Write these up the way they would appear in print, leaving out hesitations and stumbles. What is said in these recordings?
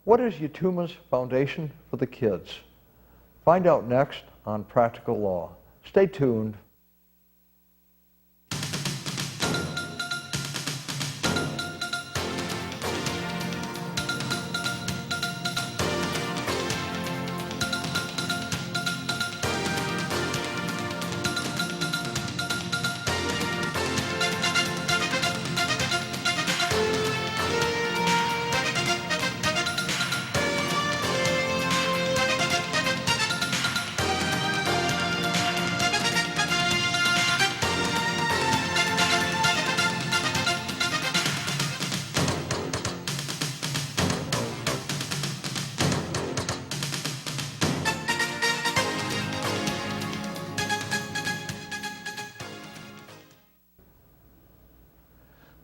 What is Yatooma's Foundation for the Kids? Find out next on Practical Law. Stay tuned.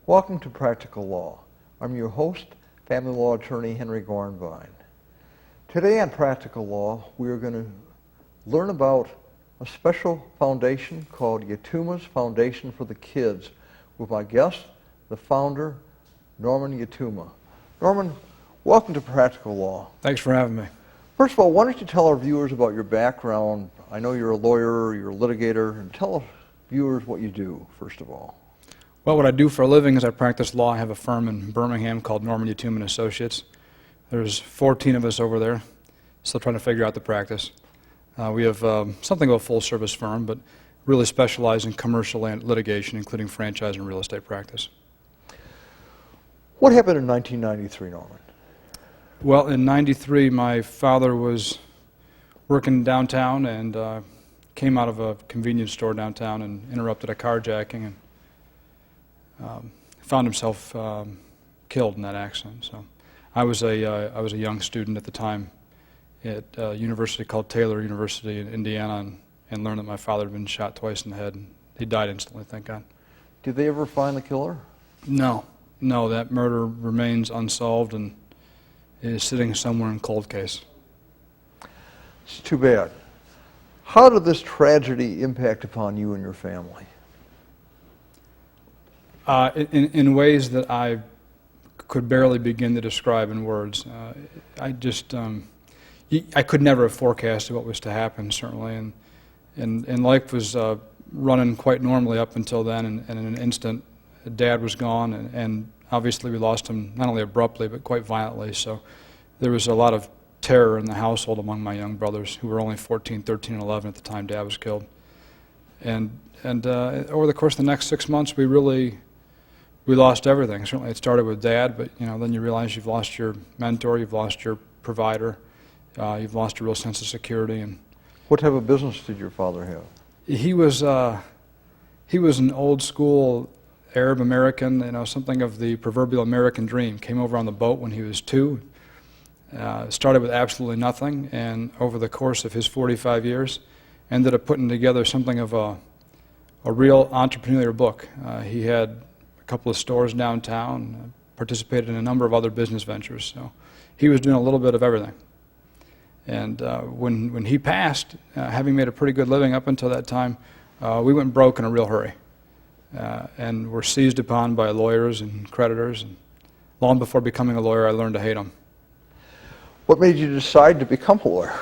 Welcome to Practical Law. I'm your host, family law attorney Henry Gornvine. Today on Practical Law, we are going to learn about a special foundation called Yatooma's Foundation for the Kids with my guest, the founder, Norman Yatooma. Norman, welcome to Practical Law. Thanks for having me. First of all, why don't you tell our viewers about your background? I know you're a lawyer, you're a litigator, and tell our viewers what you do, first of all. Well, what I do for a living is I practice law. I have a firm in Birmingham called Norman Yatooma and Associates. There's 14 of us over there, still trying to figure out the practice. We have something of a full-service firm, but really specialize in commercial litigation, including franchise and real estate practice. What happened in 1993, Norman? Well, in '93, my father was working downtown and came out of a convenience store downtown and interrupted a carjacking and found himself killed in that accident. So I was a young student at the time at a university called Taylor University in Indiana, and learned that my father had been shot twice in the head. And he died instantly, thank God. Did they ever find the killer? No, that murder remains unsolved and is sitting somewhere in cold case. It's too bad. How did this tragedy impact upon you and your family? In ways that I could barely begin to describe in words. I could never have forecasted what was to happen, certainly, and life was running quite normally up until then, and in an instant, Dad was gone, and obviously we lost him not only abruptly, but quite violently, so there was a lot of terror in the household among my young brothers, who were only 14, 13, and 11 at the time Dad was killed. And over the course of the next 6 months, we lost everything. Certainly it started with Dad, but then you realize you've lost your mentor, you've lost your provider, you've lost a real sense of security. And what type of business did your father have? He was an old school Arab American, something of the proverbial American dream. Came over on the boat when he was 2, started with absolutely nothing, and over the course of his 45 years, ended up putting together something of a real entrepreneurial book. He had a couple of stores downtown, participated in a number of other business ventures. So he was doing a little bit of everything. And when he passed, having made a pretty good living up until that time, we went broke in a real hurry and were seized upon by lawyers and creditors. And long before becoming a lawyer, I learned to hate them. What made you decide to become a lawyer?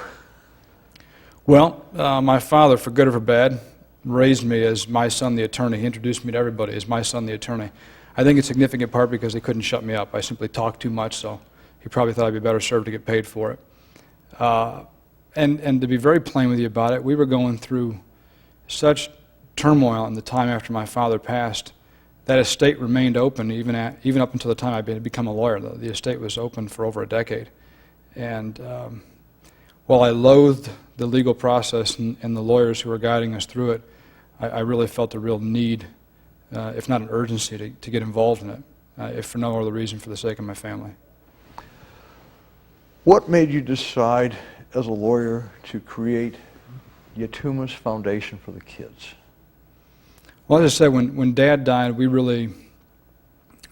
Well, my father, for good or for bad, raised me as my son the attorney. He introduced me to everybody as my son the attorney. I think in significant part because he couldn't shut me up. I simply talked too much, so he probably thought I'd be better served to get paid for it. And to be very plain with you about it, we were going through such turmoil in the time after my father passed. That estate remained open even up until the time I had become a lawyer. The estate was open for over a decade. And while I loathed the legal process and the lawyers who were guiding us through it, I really felt a real need, if not an urgency, to get involved in it, if for no other reason, for the sake of my family. What made you decide as a lawyer to create Yatooma's Foundation for the Kids? Well, as I said, when Dad died, we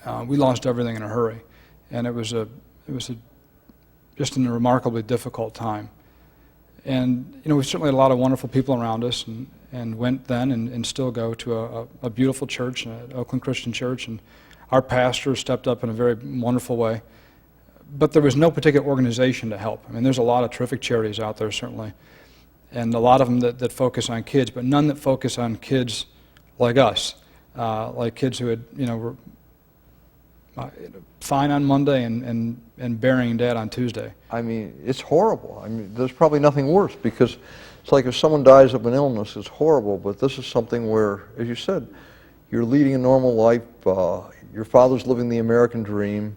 lost everything in a hurry, and it was just a remarkably difficult time. And we certainly had a lot of wonderful people around us, and went then and still go to a beautiful church, Oakland Christian Church, and our pastor stepped up in a very wonderful way. but there was no particular organization to help. I mean, there's a lot of terrific charities out there, certainly, and a lot of them that focus on kids, but none that focus on kids like us, like kids who had, were fine on Monday and burying Dad on Tuesday. I mean, it's horrible. I mean, there's probably nothing worse, because it's like if someone dies of an illness, it's horrible, but this is something where, as you said, you're leading a normal life, your father's living the American dream.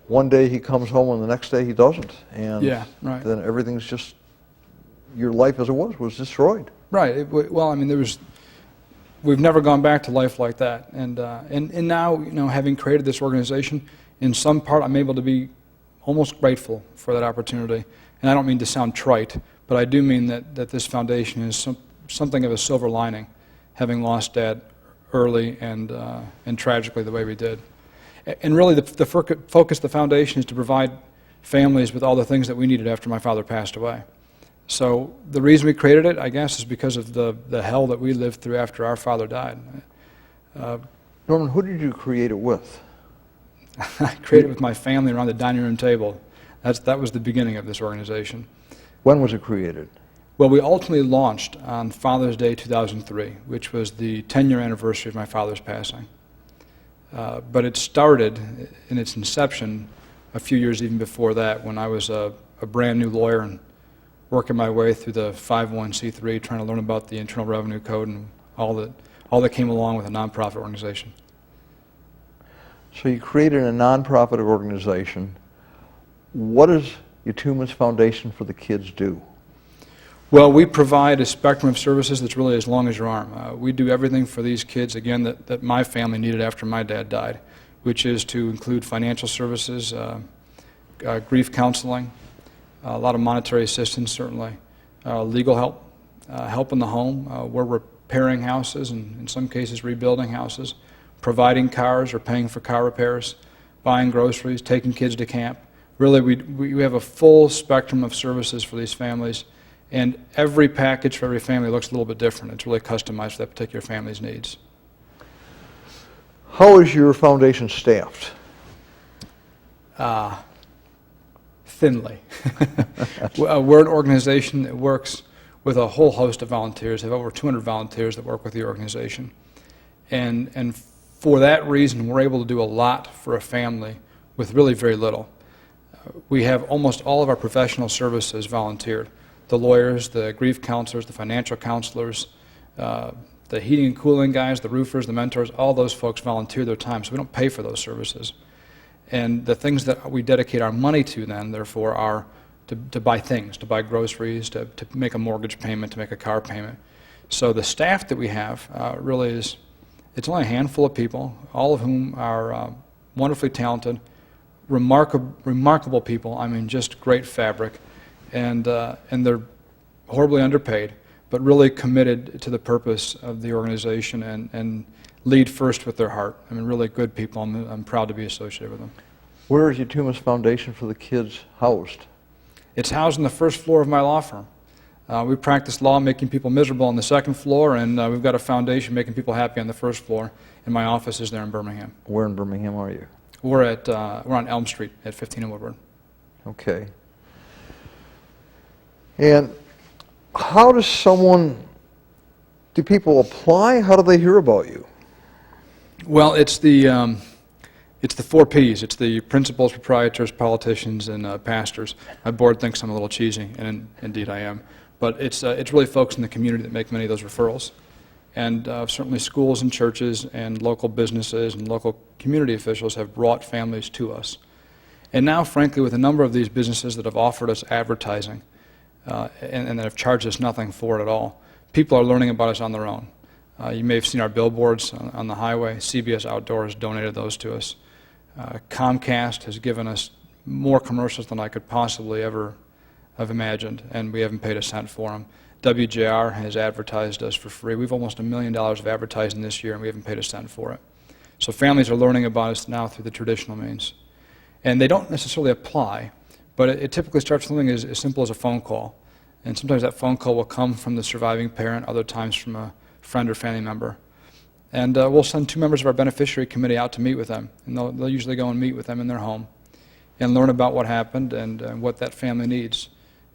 One day he comes home and the next day he doesn't. And yeah, right. Then everything's just, your life as it was destroyed. Right. Well, I mean, we've never gone back to life like that. And now, having created this organization, in some part I'm able to be almost grateful for that opportunity. And I don't mean to sound trite, but I do mean that this foundation is something of a silver lining, having lost Dad early and tragically the way we did. And really the focus of the foundation is to provide families with all the things that we needed after my father passed away. So the reason we created it, I guess, is because of the hell that we lived through after our father died. Norman, who did you create it with? I created it with my family around the dining room table. That was the beginning of this organization. When was it created? Well, we ultimately launched on Father's Day 2003, which was the 10-year anniversary of my father's passing. But it started in its inception a few years even before that, when I was a brand new lawyer and working my way through the 501c3, trying to learn about the Internal Revenue Code and all that came along with a nonprofit organization. So you created a nonprofit organization. What does Yatooma's Foundation for the Kids do? Well, we provide a spectrum of services that's really as long as your arm. We do everything for these kids, again, that my family needed after my dad died, which is to include financial services, grief counseling, a lot of monetary assistance, certainly, legal help, help in the home. We're repairing houses and in some cases rebuilding houses, providing cars or paying for car repairs, buying groceries, taking kids to camp. Really, we have a full spectrum of services for these families. And every package for every family looks a little bit different. It's really customized for that particular family's needs. How is your foundation staffed? Thinly. We're an organization that works with a whole host of volunteers. We have over 200 volunteers that work with the organization. And for that reason, we're able to do a lot for a family with really very little. We have almost all of our professional services volunteered. The lawyers, the grief counselors, the financial counselors, the heating and cooling guys, the roofers, the mentors, all those folks volunteer their time, so we don't pay for those services. And the things that we dedicate our money to then, therefore, are to buy things, to buy groceries, to make a mortgage payment, to make a car payment. So the staff that we have really is, it's only a handful of people, all of whom are wonderfully talented, remarkable people, I mean just great fabric. And they're horribly underpaid, but really committed to the purpose of the organization and lead first with their heart. I mean, really good people. I'm proud to be associated with them. Where is Yatooma's Foundation for the Kids housed? It's housed on the first floor of my law firm. We practice law making people miserable on the second floor, and we've got a foundation making people happy on the first floor, and my office is there in Birmingham. Where in Birmingham are you? We're on Elm Street at 15 in Woodward. Okay. And how does do people apply? How do they hear about you? Well, it's the 4 Ps. It's the principals, proprietors, politicians, and pastors. My board thinks I'm a little cheesy, and indeed I am. But it's really folks in the community that make many of those referrals. And certainly schools and churches and local businesses and local community officials have brought families to us. And now, frankly, with a number of these businesses that have offered us advertising, and that have charged us nothing for it at all, people are learning about us on their own. You may have seen our billboards on the highway. CBS Outdoors donated those to us. Comcast has given us more commercials than I could possibly ever have imagined, and we haven't paid a cent for them. WJR has advertised us for free. We've almost $1 million of advertising this year, and we haven't paid a cent for it. So families are learning about us now through the traditional means. And they don't necessarily apply, but it typically starts something as simple as a phone call. And sometimes that phone call will come from the surviving parent, other times from a friend or family member. And we'll send 2 members of our beneficiary committee out to meet with them. And they'll usually go and meet with them in their home. and learn about what happened and what that family needs.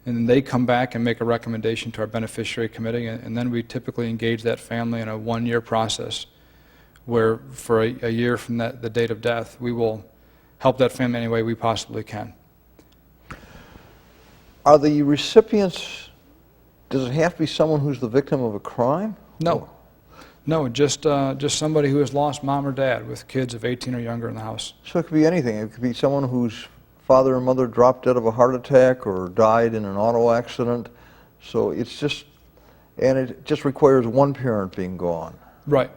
And then they come back and make a recommendation to our beneficiary committee, and then we typically engage that family in a one-year process where for a year from the date of death, we will help that family any way we possibly can. Are the recipients, does it have to be someone who's the victim of a crime? No. No, just somebody who has lost mom or dad with kids of 18 or younger in the house. So it could be anything. It could be someone whose father or mother dropped dead of a heart attack or died in an auto accident. So it's just, and it just requires one parent being gone. Right,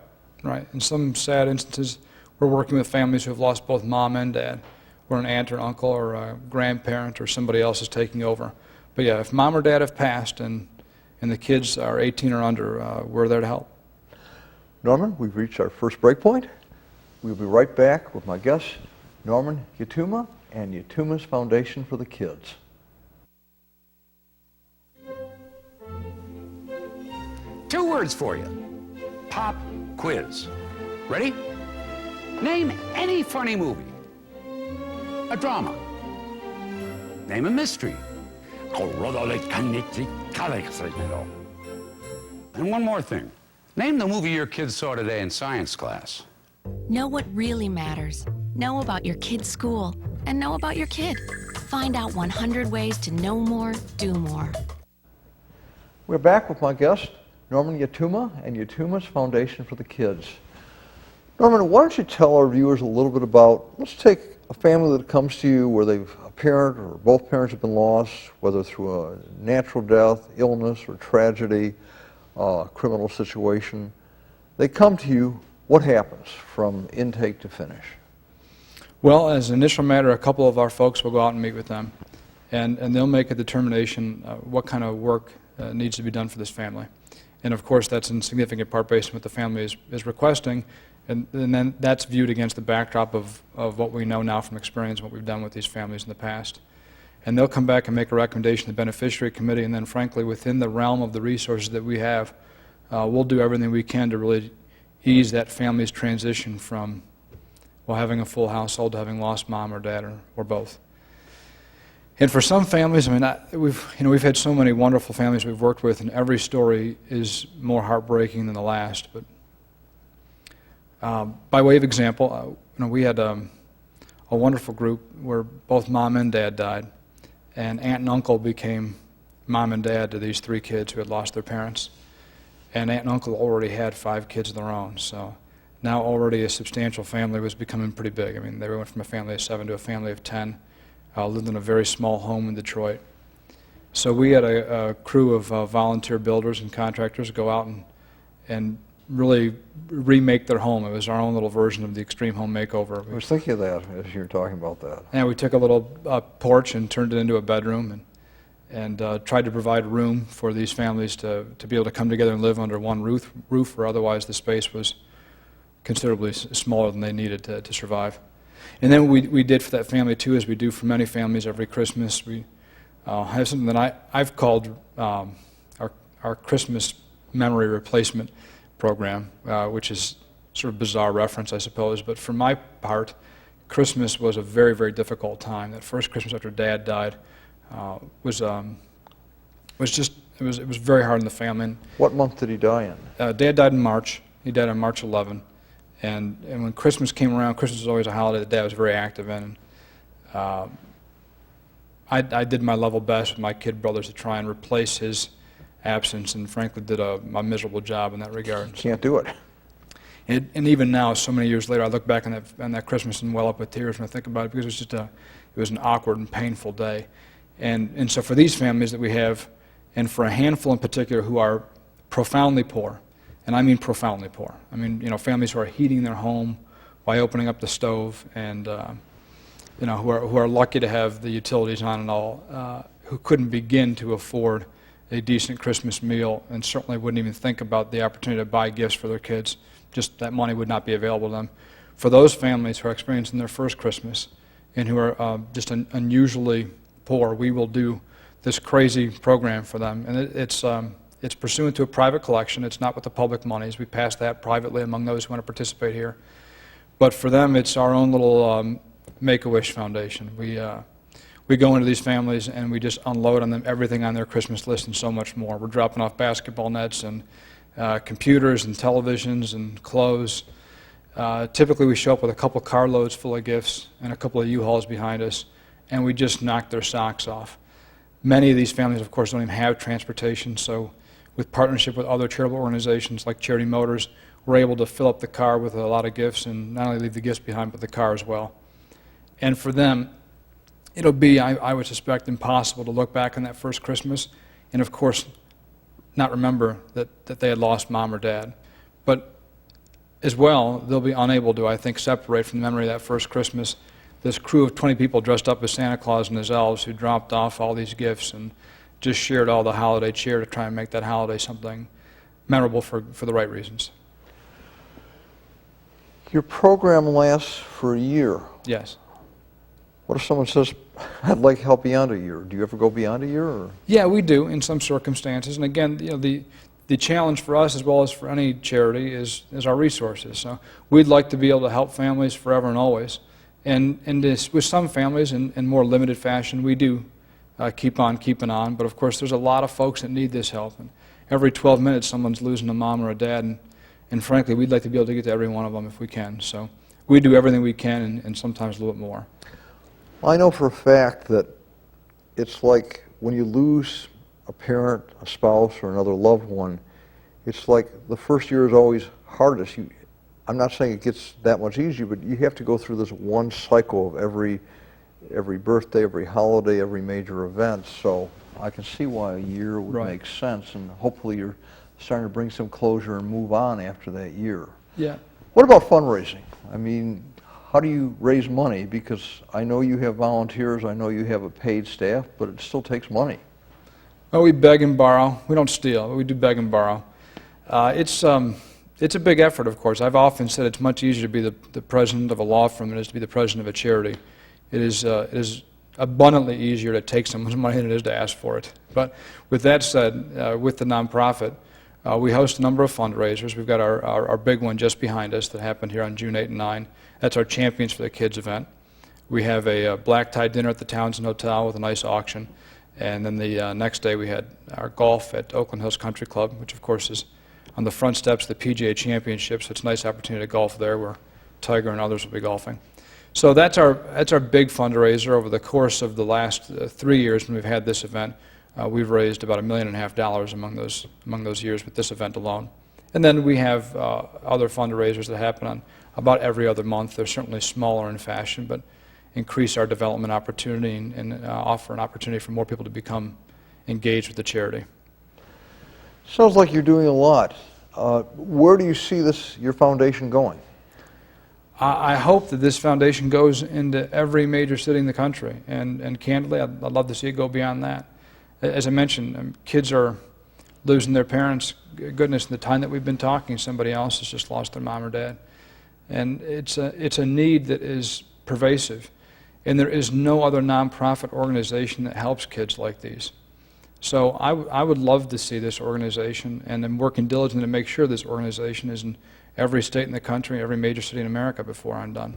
right. In some sad instances, we're working with families who have lost both mom and dad, where an aunt or uncle or a grandparent or somebody else is taking over. But yeah, if mom or dad have passed and the kids are 18 or under, we're there to help. Norman, we've reached our first break point. We'll be right back with my guest, Norman Yatooma, and Yatooma's Foundation for the Kids. Two words for you. Pop quiz. Ready? Name any funny movie. A drama. Name a mystery. And one more thing. Name the movie your kids saw today in science class. Know what really matters. Know about your kid's school. And know about your kid. Find out 100 ways to know more, do more. We're back with my guest, Norman Yatooma, and Yatooma's Foundation for the Kids. Norman, why don't you tell our viewers a little bit about, let's take a family that comes to you where a parent or both parents have been lost, whether through a natural death, illness, or tragedy, criminal situation. They come to you, what happens from intake to finish? Well, as an initial matter, a couple of our folks will go out and meet with them, and they'll make a determination what kind of work needs to be done for this family. And of course, that's in significant part based on what the family is requesting, and then that's viewed against the backdrop of what we know now from experience and what we've done with these families in the past. And they'll come back and make a recommendation to the beneficiary committee, and then frankly, within the realm of the resources that we have, we'll do everything we can to really ease that family's transition from having a full household to having lost mom or dad or both. And for some families, I mean, we've had so many wonderful families we've worked with, and every story is more heartbreaking than the last. But by way of example, we had a wonderful group where both mom and dad died, and aunt and uncle became mom and dad to these three kids who had lost their parents. And aunt and uncle already had 5 kids of their own, so now already a substantial family was becoming pretty big. I mean, they went from a family of 7 to a family of 10, lived in a very small home in Detroit. So we had a crew of volunteer builders and contractors go out and really remake their home. It was our own little version of the extreme home makeover. I was thinking of that as you were talking about that. And we took a little porch and turned it into a bedroom and tried to provide room for these families to be able to come together and live under one roof, or otherwise the space was considerably smaller than they needed to survive. And then we did for that family too, as we do for many families every Christmas. We have something that I've called our Christmas memory replacement program, which is sort of bizarre reference, I suppose. But for my part, Christmas was a very, very difficult time. That first Christmas after Dad died was very hard on the family. What month did he die in? Dad died in March. He died on March 11. And when Christmas came around, Christmas was always a holiday that Dad was very active in. I did my level best with my kid brothers to try and replace his absence, and frankly did a miserable job in that regard. Can't do it. And even now, so many years later, I look back on that Christmas and well up with tears when I think about it, because it was an awkward and painful day. And so for these families that we have, and for a handful in particular who are profoundly poor, and I mean profoundly poor. I mean, families who are heating their home by opening up the stove, and who are lucky to have the utilities on and all, who couldn't begin to afford a decent Christmas meal, and certainly wouldn't even think about the opportunity to buy gifts for their kids. Just that money would not be available to them. For those families who are experiencing their first Christmas and who are just unusually poor, we will do this crazy program for them, and it's pursuant to a private collection. It's not with the public monies. We pass that privately among those who want to participate here. But for them, it's our own little Make-A-Wish Foundation. We go into these families and we just unload on them everything on their Christmas list and so much more. We're dropping off basketball nets and computers and televisions and clothes. Typically we show up with a couple carloads full of gifts and a couple of U-Hauls behind us, and we just knock their socks off. Many of these families, of course, don't even have transportation, so with partnership with other charitable organizations like Charity Motors, we're able to fill up the car with a lot of gifts and not only leave the gifts behind, but the car as well. And for them, it'll be, I would suspect, impossible to look back on that first Christmas and, of course, not remember that they had lost mom or dad. But as well, they'll be unable to, I think, separate from the memory of that first Christmas this crew of 20 people dressed up as Santa Claus and his elves who dropped off all these gifts and just shared all the holiday cheer to try and make that holiday something memorable for the right reasons. Your program lasts for a year. Yes. What if someone says, I'd like help beyond a year? Do you ever go beyond a year? Or? Yeah, we do in some circumstances. And again, the challenge for us, as well as for any charity, is our resources. So we'd like to be able to help families forever and always. And with some families, in more limited fashion, we do keep on keeping on. But of course, there's a lot of folks that need this help. And every 12 minutes, someone's losing a mom or a dad. And frankly, we'd like to be able to get to every one of them if we can. So we do everything we can, and sometimes a little bit more. I know for a fact that it's like when you lose a parent, a spouse, or another loved one, it's like the first year is always hardest. I'm not saying it gets that much easier, but you have to go through this one cycle of every birthday, every holiday, every major event. So I can see why a year would make sense, and hopefully you're starting to bring some closure and move on after that year. Yeah. What about fundraising? I mean, how do you raise money? Because I know you have volunteers, I know you have a paid staff, but it still takes money. Well, we beg and borrow. We don't steal, but we do beg and borrow. It's a big effort, of course. I've often said it's much easier to be the president of a law firm than it is to be the president of a charity. It is abundantly easier to take someone's money than it is to ask for it. But with that said, with the nonprofit, we host a number of fundraisers. We've got our big one just behind us that happened here on June 8 and 9. That's our Champions for the Kids event. We have a black tie dinner at the Townsend Hotel with a nice auction. And then the next day we had our golf at Oakland Hills Country Club, which of course is on the front steps of the PGA Championship, so it's a nice opportunity to golf there where Tiger and others will be golfing. So that's our big fundraiser. Over the course of the last 3 years when we've had this event, we've raised about $1.5 million among those years with this event alone. And then we have other fundraisers that happen on about every other month. They're certainly smaller in fashion, but increase our development opportunity and offer an opportunity for more people to become engaged with the charity. Sounds like you're doing a lot. Where do you see your foundation going? I hope that this foundation goes into every major city in the country, and candidly, I'd love to see it go beyond that. As I mentioned, kids are losing their parents. Goodness, in the time that we've been talking, somebody else has just lost their mom or dad. And it's a need that is pervasive. And there is no other nonprofit organization that helps kids like these. So I would love to see this organization, and I'm working diligently to make sure this organization is in every state in the country, every major city in America before I'm done.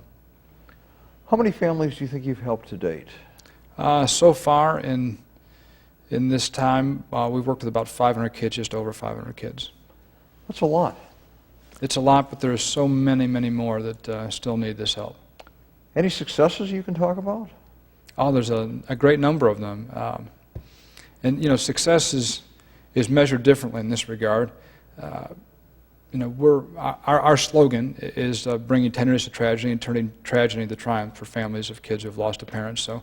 How many families do you think you've helped to date? So far in this time, we've worked with about 500 kids, just over 500 kids. That's a lot. It's a lot, but there's so many, many more that still need this help. Any successes you can talk about? Oh, there's a great number of them. And you know, success is measured differently in this regard. You know, our slogan is bringing tenderness to tragedy and turning tragedy into triumph for families of kids who have lost a parent. So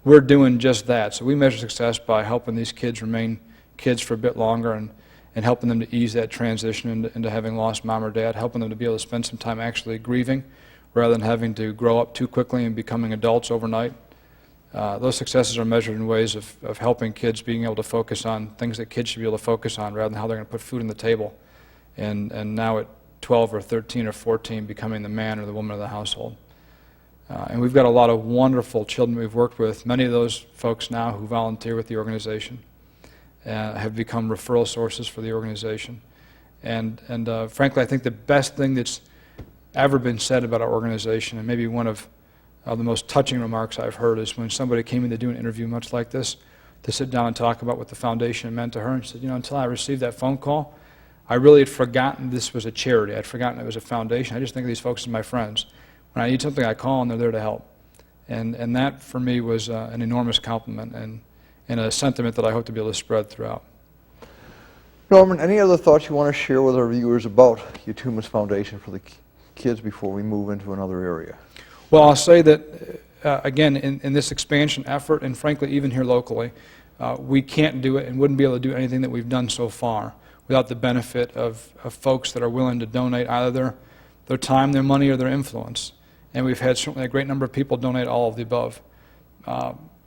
we're doing just that. So we measure success by helping these kids remain kids for a bit longer and helping them to ease that transition into having lost mom or dad, helping them to be able to spend some time actually grieving rather than having to grow up too quickly and becoming adults overnight. Those successes are measured in ways of helping kids being able to focus on things that kids should be able to focus on rather than how they're going to put food on the table. And now at 12 or 13 or 14 becoming the man or the woman of the household. And we've got a lot of wonderful children we've worked with. Many of those folks now who volunteer with the organization have become referral sources for the organization. And frankly, I think the best thing that's ever been said about our organization, and maybe one of the most touching remarks I've heard is when somebody came in to do an interview much like this, to sit down and talk about what the foundation meant to her, and she said, until I received that phone call, I really had forgotten this was a charity. I'd forgotten it was a foundation. I just think of these folks as my friends. When I need something, I call, and they're there to help. And that, for me, was an enormous compliment and a sentiment that I hope to be able to spread throughout. Norman, any other thoughts you want to share with our viewers about Yatooma's Foundation for the Kids before we move into another area? Well, I'll say that, again, in this expansion effort, and frankly, even here locally, we can't do it and wouldn't be able to do anything that we've done so far without the benefit of folks that are willing to donate either their time, their money, or their influence. And we've had certainly a great number of people donate all of the above.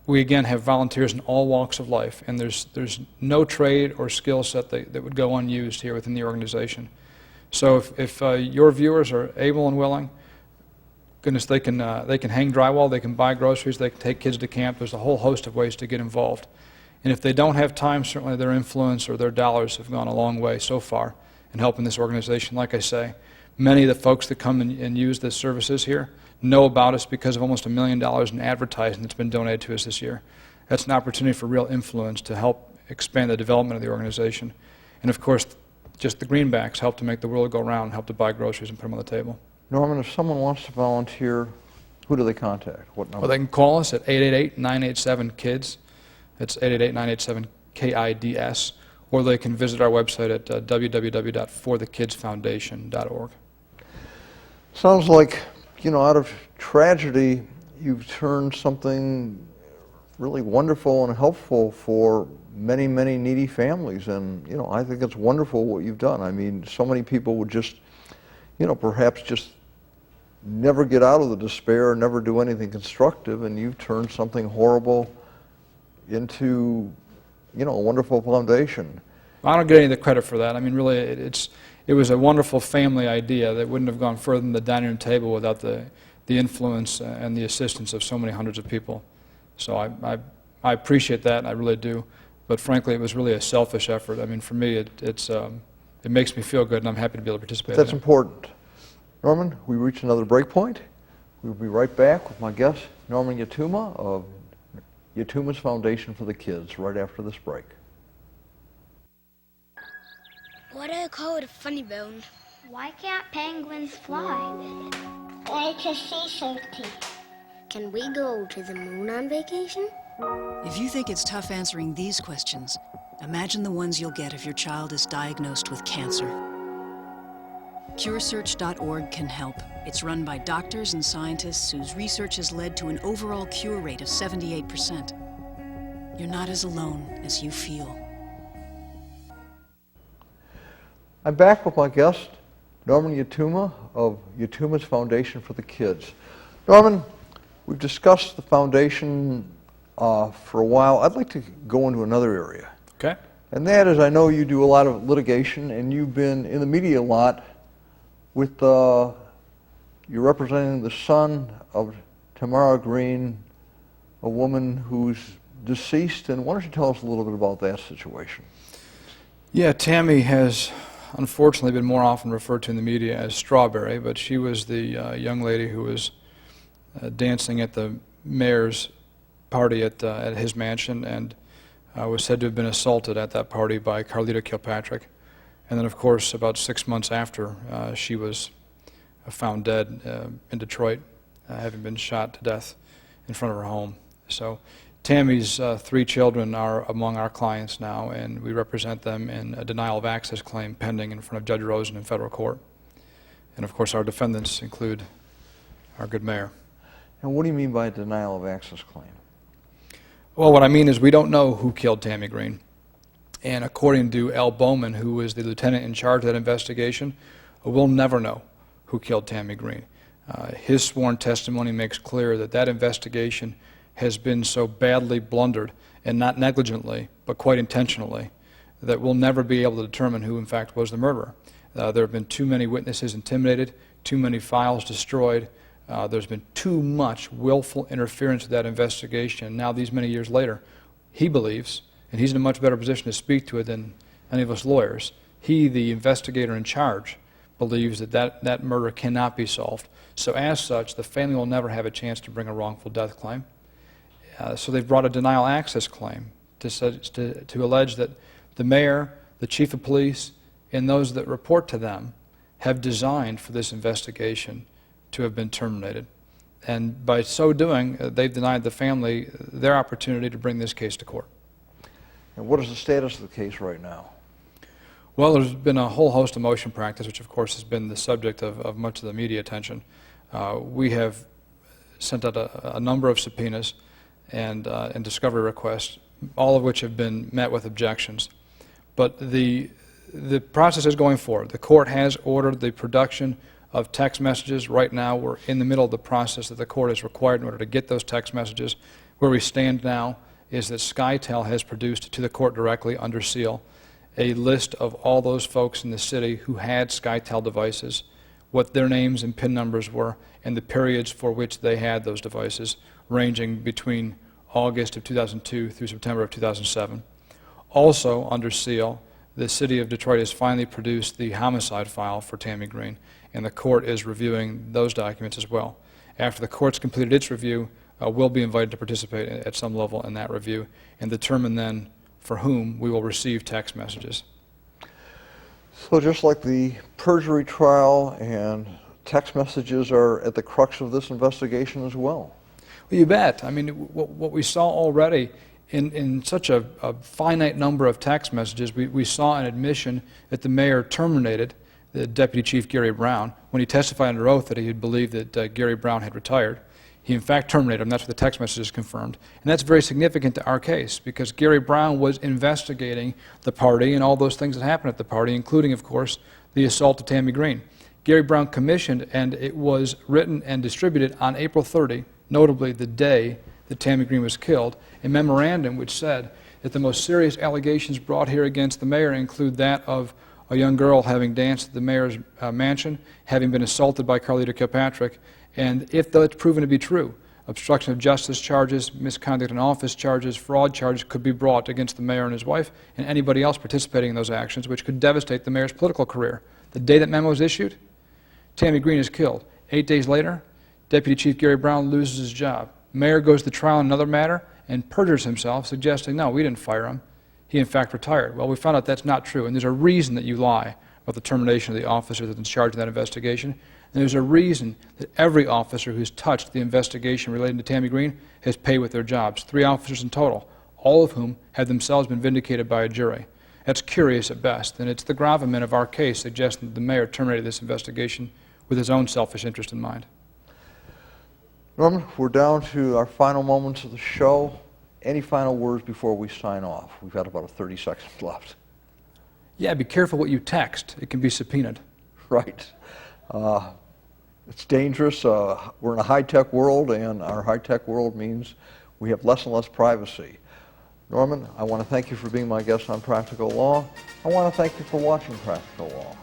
We, again, have volunteers in all walks of life, and there's no trade or skill set that would go unused here within the organization. So if your viewers are able and willing, goodness, they can hang drywall, they can buy groceries, they can take kids to camp. There's a whole host of ways to get involved. And if they don't have time, certainly their influence or their dollars have gone a long way so far in helping this organization. Like I say, many of the folks that come and use the services here know about us because of almost $1 million in advertising that's been donated to us this year. That's an opportunity for real influence to help expand the development of the organization. And of course, just the greenbacks help to make the world go round and help to buy groceries and put them on the table. Norman, if someone wants to volunteer, who do they contact? What number? Well, they can call us at 888-987-KIDS. That's 888-987-KIDS. Or they can visit our website at www.forthekidsfoundation.org. Sounds like, out of tragedy, you've turned something really wonderful and helpful for many, many needy families. And, I think it's wonderful what you've done. I mean, so many people would just, perhaps just never get out of the despair, never do anything constructive, and you've turned something horrible into, a wonderful foundation. I don't get any of the credit for that. I mean, really, it was a wonderful family idea that wouldn't have gone further than the dining room table without the influence and the assistance of so many hundreds of people. So I appreciate that, and I really do. But frankly, it was really a selfish effort. I mean, for me, it makes me feel good, and I'm happy to be able to participate. That's important. Norman, we reach another break point. We'll be right back with my guest, Norman Yatooma of Yatooma's Foundation for the Kids, right after this break. Why do I call it a funny bone? Why can't penguins fly? Like a sea safety. Can we go to the moon on vacation? If you think it's tough answering these questions, imagine the ones you'll get if your child is diagnosed with cancer. CureSearch.org can help. It's run by doctors and scientists whose research has led to an overall cure rate of 78%. You're not as alone as you feel. I'm back with my guest, Norman Yatooma of Yatooma's Foundation for the Kids. Norman, we've discussed the foundation for a while. I'd like to go into another area. Okay. And that is, I know you do a lot of litigation, and you've been in the media a lot with, you're representing the son of Tamara Green, a woman who's deceased, and why don't you tell us a little bit about that situation? Yeah, Tammy has unfortunately been more often referred to in the media as Strawberry, but she was the young lady who was dancing at the mayor's party at his mansion and was said to have been assaulted at that party by Carlita Kilpatrick. And then, of course, about 6 months after, she was found dead in Detroit, having been shot to death in front of her home. So Tammy's 3 children are among our clients now, and we represent them in a denial of access claim pending in front of Judge Rosen in federal court. And, of course, our defendants include our good mayor. And what do you mean by a denial of access claim? Well, what I mean is we don't know who killed Tammy Green. And according to Al Bowman, who was the lieutenant in charge of that investigation, we'll never know who killed Tammy Green. His sworn testimony makes clear that that investigation has been so badly blundered, and not negligently, but quite intentionally, that we'll never be able to determine who in fact was the murderer. There have been too many witnesses intimidated, too many files destroyed. There's been too much willful interference with that investigation. Now, these many years later, he believes, and he's in a much better position to speak to it than any of us lawyers, he, the investigator in charge, believes that murder cannot be solved. So as such, the family will never have a chance to bring a wrongful death claim. So they've brought a denial access claim to allege that the mayor, the chief of police, and those that report to them have designed for this investigation to have been terminated. And by so doing, they've denied the family their opportunity to bring this case to court. And what is the status of the case right now? Well, there's been a whole host of motion practice, which of course has been the subject of much of the media attention. We have sent out a number of subpoenas and discovery requests, all of which have been met with objections. But the process is going forward. The court has ordered the production of text messages. Right now we're in the middle of the process that the court is required in order to get those text messages. Where we stand now is that SkyTel has produced to the court directly under seal a list of all those folks in the city who had SkyTel devices, what their names and PIN numbers were, and the periods for which they had those devices, ranging between August of 2002 through September of 2007. Also under seal, the city of Detroit has finally produced the homicide file for Tammy Green, and the court is reviewing those documents as well. After the court's completed its review, we'll be invited to participate at some level in that review and determine then for whom we will receive text messages. So just like the perjury trial and text messages are at the crux of this investigation as well. Well, you bet. I mean, what we saw already in such a finite number of text messages, we saw an admission that the mayor terminated the Deputy Chief Gary Brown when he testified under oath that he had believed that Gary Brown had retired. He in fact terminated him. That's what the text messages confirmed. And that's very significant to our case because Gary Brown was investigating the party and all those things that happened at the party, including, of course, the assault of Tammy Green. Gary Brown commissioned, and it was written and distributed on April 30, notably the day that Tammy Green was killed, a memorandum which said that the most serious allegations brought here against the mayor include that of a young girl having danced at the mayor's mansion, having been assaulted by Carlita Kilpatrick, and if that's proven to be true, obstruction of justice charges, misconduct in office charges, fraud charges could be brought against the mayor and his wife and anybody else participating in those actions, which could devastate the mayor's political career. The day that memo was issued, Tammy Green is killed. 8 days later, Deputy Chief Gary Brown loses his job. Mayor goes to trial in another matter and perjures himself, suggesting, no, we didn't fire him. He in fact retired. Well, we found out that's not true, and there's a reason that you lie about the termination of the officer that's in charge of that investigation. And there's a reason that every officer who's touched the investigation relating to Tammy Green has paid with their jobs. 3 officers in total, all of whom have themselves been vindicated by a jury. That's curious at best, and it's the gravamen of our case suggesting that the mayor terminated this investigation with his own selfish interest in mind. Norman, we're down to our final moments of the show. Any final words before we sign off? We've got about 30 seconds left. Yeah, be careful what you text. It can be subpoenaed. Right. It's dangerous. We're in a high-tech world, and our high-tech world means we have less and less privacy. Norman, I want to thank you for being my guest on Practical Law. I want to thank you for watching Practical Law.